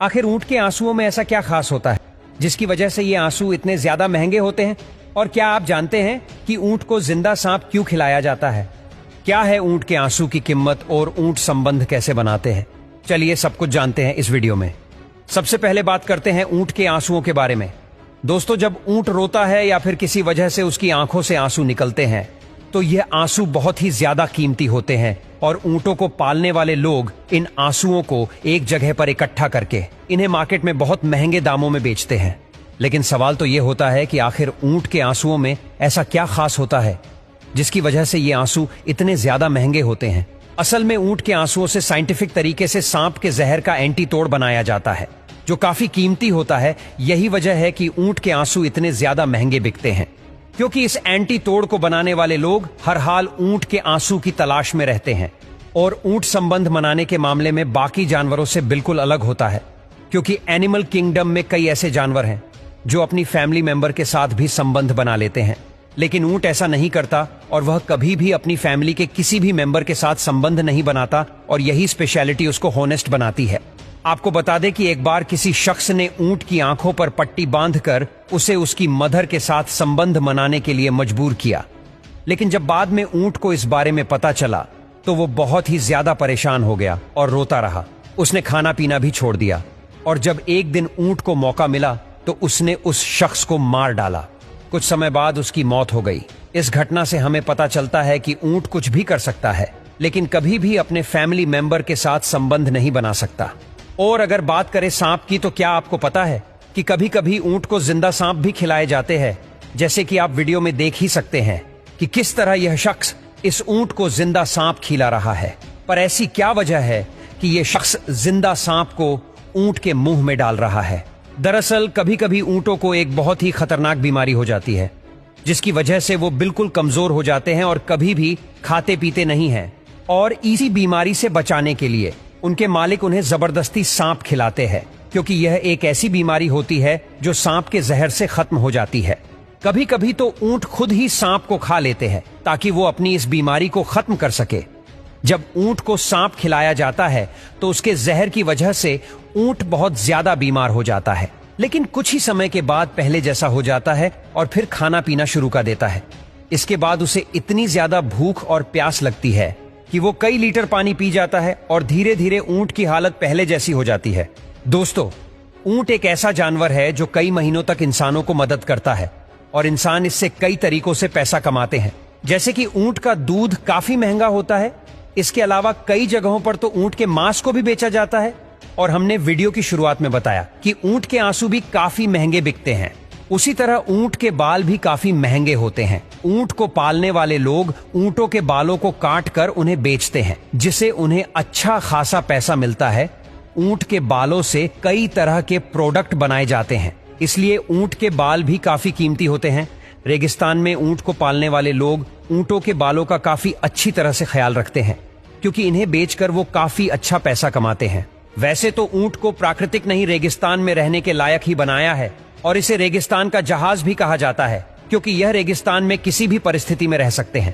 आखिर ऊंट के आंसुओं में ऐसा क्या खास होता है जिसकी वजह से ये आंसू इतने ज्यादा महंगे होते हैं? और क्या आप जानते हैं कि ऊंट को जिंदा सांप क्यों खिलाया जाता है? क्या है ऊंट के आंसू की कीमत और ऊंट संबंध कैसे बनाते हैं? चलिए सब कुछ जानते हैं इस वीडियो में। सबसे पहले बात करते हैं ऊंट के आंसुओं के बारे में। दोस्तों, जब ऊंट रोता है या फिर किसी वजह से उसकी आंखों से आंसू निकलते हैं तो यह आंसू बहुत ही ज्यादा कीमती होते हैं और ऊंटों को पालने वाले लोग इन आंसुओं को एक जगह पर इकट्ठा करके इन्हें मार्केट में बहुत महंगे दामों में बेचते हैं। लेकिन सवाल तो यह होता है कि आखिर ऊंट के आंसुओं में ऐसा क्या खास होता है जिसकी वजह से ये आंसू इतने ज्यादा महंगे होते हैं? असल में ऊंट के आंसुओं से साइंटिफिक तरीके से सांप के जहर का एंटीटोड बनाया जाता है जो काफी कीमती होता है। यही वजह है कि ऊंट के आंसू इतने ज्यादा महंगे बिकते हैं, क्योंकि इस एंटीटोड को बनाने वाले लोग हर हाल ऊंट के आंसू की तलाश में रहते हैं। और ऊंट संबंध मनाने के मामले में बाकी जानवरों से बिल्कुल अलग होता है, क्योंकि एनिमल किंगडम में कई ऐसे जानवर हैं जो अपनी फैमिली मेंबर के साथ भी संबंध बना लेते हैं, लेकिन ऊंट ऐसा नहीं करता और वह कभी भी अपनी फैमिली के किसी भी मेंबर के साथ संबंध नहीं बनाता और यही स्पेशलिटी उसको हॉनेस्ट बनाती है। आपको बता दें कि एक बार किसी शख्स ने ऊंट की आंखों पर पट्टी बांधकर उसे उसकी मदर के साथ संबंध मनाने के लिए मजबूर किया, लेकिन जब बाद में ऊंट को इस बारे में पता चला तो वो बहुत ही ज्यादा परेशान हो गया और रोता रहा। उसने खाना पीना भी छोड़ दिया और जब एक दिन ऊंट को मौका मिला तो उसने उस शख्स को मार डाला। कुछ समय बाद उसकी मौत हो गई। इस घटना से हमें पता चलता है कि ऊंट कुछ भी कर सकता है, लेकिन कभी भी अपने फैमिली मेंबर के साथ संबंध नहीं बना सकता। और अगर बात करें सांप की, तो क्या आपको पता है कि कभी कभी ऊंट को जिंदा सांप भी खिलाए जाते हैं, जैसे कि आप वीडियो में देख ही सकते हैं कि किस तरह यह शख्स इस ऊंट को जिंदा सांप खिला रहा है। पर ऐसी क्या वजह है कि यह शख्स जिंदा सांप को ऊंट के मुंह में डाल रहा है? दरअसल कभी कभी ऊंटों को एक बहुत ही खतरनाक बीमारी होती है जिसकी वजह से वो बिल्कुल कमजोर हो जाते हैं और कभी भी खाते पीते नहीं हैं। और इसी बीमारी से बचाने के लिए उनके मालिक उन्हें जबरदस्ती सांप खिलाते हैं, क्योंकि यह एक ऐसी बीमारी होती है जो सांप के जहर से खत्म हो जाती है। कभी कभी तो ऊंट खुद ही सांप को खा लेते हैं ताकि वो अपनी इस बीमारी को खत्म कर सके। जब ऊंट को सांप खिलाया जाता है तो उसके जहर की वजह से ऊंट बहुत ज्यादा बीमार हो जाता है, लेकिन कुछ ही समय के बाद पहले जैसा हो जाता है और फिर खाना पीना शुरू कर देता है। इसके बाद उसे इतनी ज्यादा भूख और प्यास लगती है कि वो कई लीटर पानी पी जाता है और धीरे धीरे ऊंट की हालत पहले जैसी हो जाती है। दोस्तों, ऊंट एक ऐसा जानवर है जो कई महीनों तक इंसानों को मदद करता है और इंसान इससे कई तरीकों से पैसा कमाते हैं। जैसे कि ऊंट का दूध काफी महंगा होता है। इसके अलावा कई जगहों पर तो ऊंट के मांस को भी बेचा जाता है। और हमने वीडियो की शुरुआत में बताया कि ऊंट के आंसू भी काफी महंगे बिकते हैं। उसी तरह ऊंट के बाल भी काफी महंगे होते हैं। ऊंट को पालने वाले लोग ऊंटों के बालों को काट कर उन्हें बेचते हैं, जिससे उन्हें अच्छा खासा पैसा मिलता है। ऊंट के बालों से कई तरह के प्रोडक्ट बनाए जाते हैं, इसलिए ऊंट के बाल भी काफी कीमती होते हैं। रेगिस्तान में ऊंट को पालने वाले लोग ऊंटों के बालों का काफी अच्छी तरह से ख्याल रखते हैं, क्योंकि इन्हें बेचकर वो काफी अच्छा पैसा कमाते हैं। वैसे तो ऊंट को प्राकृतिक नहीं रेगिस्तान में रहने के लायक ही बनाया है और इसे रेगिस्तान का जहाज भी कहा जाता है, क्योंकि यह रेगिस्तान में किसी भी परिस्थिति में रह सकते हैं।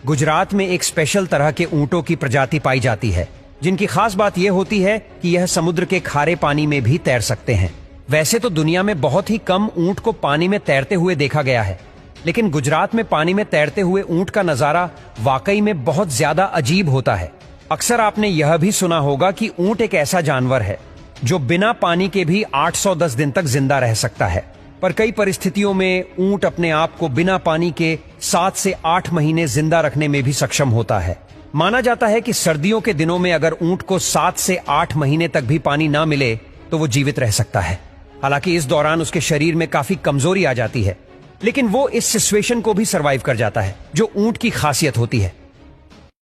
गुजरात में एक स्पेशल तरह के ऊंटों की प्रजाति पाई जाती है, जिनकी खास बात यह होती है कि यह समुद्र के खारे पानी में भी तैर सकते हैं। वैसे तो दुनिया में बहुत ही कम ऊंट को पानी में तैरते हुए देखा गया है, लेकिन गुजरात में पानी में तैरते हुए ऊंट का नजारा वाकई में बहुत ज्यादा अजीब होता है। अक्सर आपने यह भी सुना होगा कि ऊंट एक ऐसा जानवर है जो बिना पानी के भी 810 दिन तक जिंदा रह सकता है। पर कई परिस्थितियों में ऊंट अपने आप को बिना पानी के 7 से 8 महीने जिंदा रखने में भी सक्षम होता है। माना जाता है कि सर्दियों के दिनों में अगर ऊंट को 7 से 8 महीने तक भी पानी ना मिले तो वो जीवित रह सकता है। हालांकि इस दौरान उसके शरीर में काफी कमजोरी आ जाती है, लेकिन वो इस सिचुएशन को भी सरवाइव कर जाता है, जो ऊंट की खासियत होती है।